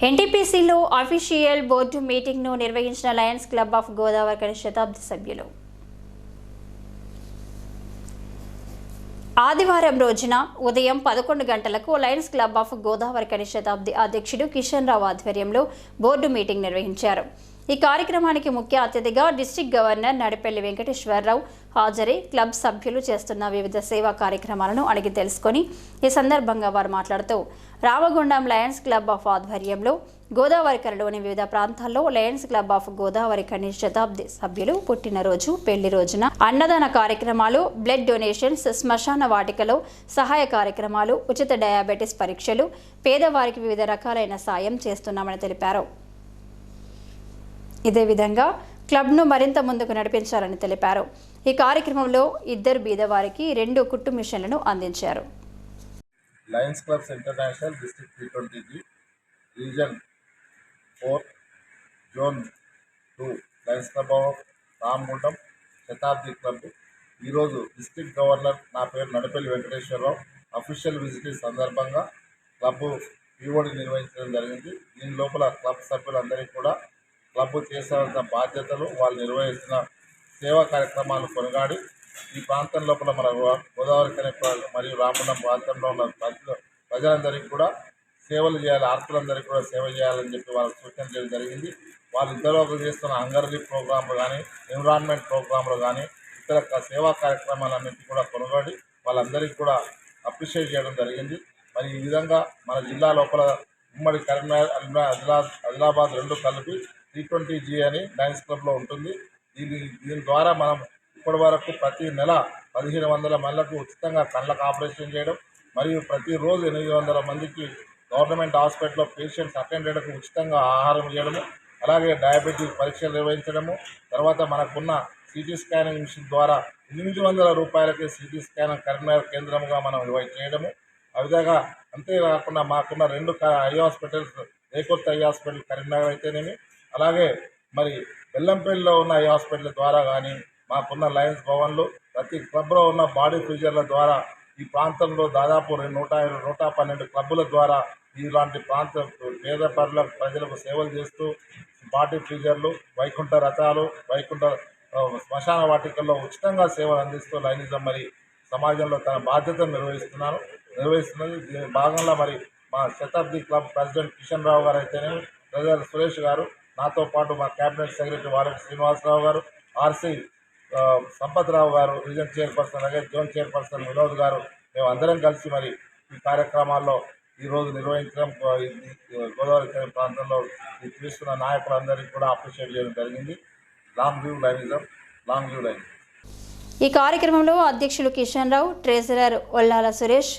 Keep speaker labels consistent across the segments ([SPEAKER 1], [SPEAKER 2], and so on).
[SPEAKER 1] ఎన్టీపీసీలో official board మీటింగ్ను నిర్వహించిన Lions club of Godavari శతాబ్ది సభ్యులు. ఆదివారం రోజున ఉదయం 11 గంటలకు లయన్స్ క్లబ్ ఆఫ్ గోదావరి శతాబ్ది అధ్యక్షుడు కిషన్ రావు ఆధ్వర్యంలో బోర్డు మీటింగ్ నిర్వహించారు. ఈ కార్యక్రమానికి ముఖ్య అతిథిగా డిస్ట్రిక్ట్ గవర్నర్ నడిపెల్లి వెంకటేశ్వరరావు హాజరై క్లబ్ సభ్యులు చేస్తున్న వివిధ సేవా కార్యక్రమాలను అడిగి తెలుసుకొని ఈ సందర్భంగా వారు మాట్లాడుతూ రామగుండం లయన్స్ క్లబ్ ఆఫ్ ఆధ్వర్యంలో గోదావరికరలోని వివిధ ప్రాంతాల్లో లయన్స్ క్లబ్ ఆఫ్ గోదావరి శతాబ్ది సభ్యులు పుట్టినరోజు, పెళ్లి రోజున అన్నదాన కార్యక్రమాలు, బ్లడ్ డొనేషన్స్, శ్మశాన వాటికలో సహాయ కార్యక్రమాలు, ఉచిత డయాబెటీస్ పరీక్షలు, పేదవారికి వివిధ రకాలైన సాయం చేస్తున్నామని తెలిపారు. ఇదే విధంగా క్లబ్ను మరింత ముందుకు నడిపించాలని తెలిపారు. ఈ కార్యక్రమంలో 2 బీదవారికి 2 కుట్టు మిషన్లను అందించారు.
[SPEAKER 2] Lions clubs international district 320 reason 4 zone 2 Lions club of Ramagundam Shatabdi club ఈరోజు డిస్ట్రిక్ట్ గవర్నర్ నా పేరు నడిపెల్లి వెంకటేశ్వరరావు అఫీషియల్ విజిట్ సందర్భంగా క్లబ్ పీఓడి నిర్వహించడం జరిగింది. దీని లోపల క్లబ్ సభ్యులందరికీ కూడా క్లబ్ చేసిన బాధ్యతలు, వాళ్ళు నిర్వహిస్తున్న సేవా కార్యక్రమాలు కొనగాడి ఈ ప్రాంతం లోపల మన గోదావరి మరియు రామగుండం ప్రాంతంలో ఉన్న ప్రజలందరికీ కూడా సేవలు చేయాలి, ఆర్తులందరికీ కూడా సేవ చేయాలని చెప్పి వాళ్ళకి సూచన చేయడం జరిగింది. వాళ్ళు ఇద్దరు చేస్తున్న హంగర్ రిలీఫ్ ప్రోగ్రాంలు కానీ, ఎన్విరాన్మెంట్ ప్రోగ్రాంలు కానీ, ఇతర సేవా కార్యక్రమాలన్నింటినీ కూడా కొనగాడి వాళ్ళందరికీ కూడా అప్రిషియేట్ చేయడం జరిగింది. మరి ఈ విధంగా మన జిల్లా లోపల ఉమ్మడి కరీంనగర్, ఆదిలాబాద్ 2 కలిపి 320G అని లయన్స్ క్లబ్లో ఉంటుంది. దీని ద్వారా మనం ఇప్పటి వరకు ప్రతి నెల 1500 మందికి ఉచితంగా కళ్ళకు ఆపరేషన్ చేయడం, మరియు ప్రతిరోజు 800 మందికి గవర్నమెంట్ హాస్పిటల్లో పేషెంట్స్ అటెండెడ్కు ఉచితంగా ఆహారం ఇవ్వడము, అలాగే డయాబెటీస్ పరీక్షలు నిర్వహించడము, తర్వాత మనకున్న సిటీ స్కానింగ్ మిషన్ ద్వారా 800 రూపాయలకే సిటీ స్కాన్ కరీంనగర్ కేంద్రంగా మనం చేయడము. ఆ విధంగా అంతేకాకుండా మాకున్న 2 ఐ హాస్పిటల్స్, రేకొత్త ఐ హాస్పిటల్ కరీంనగర్ అయితేనేమి, అలాగే మరి బెల్లంపల్లిలో ఉన్న ఐ హాస్పిటల్ ద్వారా కానీ, మాకున్న లయన్స్ భవన్లు, ప్రతి క్లబ్లో ఉన్న బాడీ ఫ్రీజర్ల ద్వారా ఈ ప్రాంతంలో దాదాపు 112 క్లబ్బుల ద్వారా ఇలాంటి పేద ప్రజలకు సేవలు చేస్తూ బాడీ ఫ్రీజర్లు, వైకుంఠ రథాలు, వైకుంఠ శ్మశాన వాటికల్లో ఉచితంగా సేవలు అందిస్తూ లయనిజం మరి సమాజంలో తన బాధ్యతను నిర్వహిస్తున్నది. దీని భాగంగా మరి మా శతాబ్ది క్లబ్ ప్రెసిడెంట్ కిషన్ రావు గారు అయితేనే, ట్రెజరర్ సురేష్ గారు, నాతో పాటు మా క్యాబినెట్ సెక్రటరీ వారెడ్డి శ్రీనివాసరావు గారు, ఆర్సీ సంపత్రావు గారు, రీజన్ చైర్పర్సన్, అలాగే జోన్ చైర్పర్సన్ వినోద్ గారు, మేము అందరం కలిసి మరి ఈ కార్యక్రమాల్లో ఈరోజు నిర్వహించడం, గోదావరి ప్రాంతంలో తీసుకున్న నాయకులందరికీ కూడా అప్రిషియేట్ చేయడం జరిగింది. Long leave లయనిజం, long leave లయనిజం.
[SPEAKER 1] ఈ కార్యక్రమంలో అధ్యక్షులు కిషన్ రావు, ట్రెజరర్ ఒల్లాల సురేష్,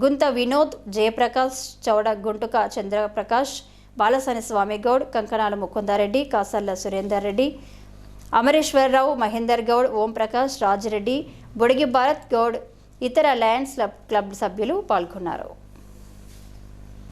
[SPEAKER 1] గుంత వినోద్, జయప్రకాష్, చౌడ గుంటుక చంద్రప్రకాష్, బాలసాని స్వామి గౌడ్, కంకణాల ముకుందారెడ్డి, కాసర్ల సురేందర్ రెడ్డి, అమరేశ్వరరావు, మహేందర్ గౌడ్, ఓం ప్రకాష్, రాజిరెడ్డి, బొడిగి భారత్ గౌడ్, ఇతర లయన్స్ క్లబ్ సభ్యులు పాల్గొన్నారు.